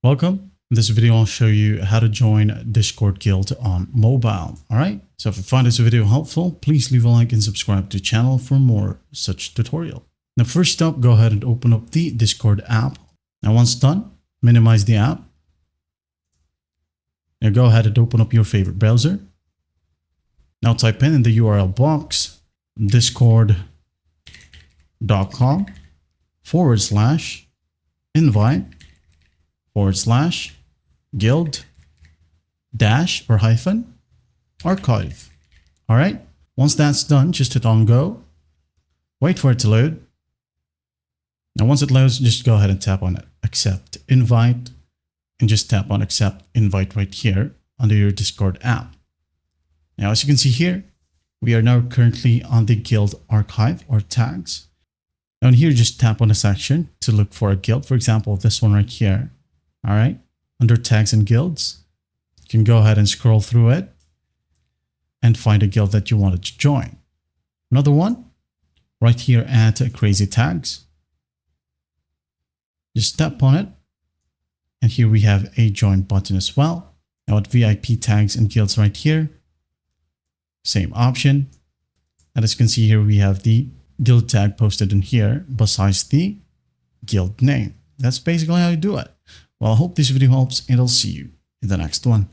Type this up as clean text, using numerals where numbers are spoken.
Welcome. In this video, I'll show you how to join Discord Guild on mobile. All right. So if you find this video helpful, please leave a like and subscribe to the channel for more such tutorial. Now, first up, go ahead and open up the Discord app. Now, once done, minimize the app. Now, go ahead and open up your favorite browser. Now, type in the URL box, discord.com/invite/guild dash or hyphen archive. All right. Once that's done, just hit on go. Wait for it to load. Now, once it loads, just go ahead and tap on accept invite and just tap on accept invite right here under your Discord app. Now, as you can see here, we are now currently on the guild archive or tags. Now, in here, just tap on a section to look for a guild. For example, this one right here. All right. Under tags and guilds, you can go ahead and scroll through it and find a guild that you wanted to join. Another one right here at crazy tags. Just tap on it. And here we have a join button as well. Now at VIP tags and guilds right here, same option. And as you can see here, we have the guild tag posted in here besides the guild name. That's basically how you do it. Well, I hope this video helps and I'll see you in the next one.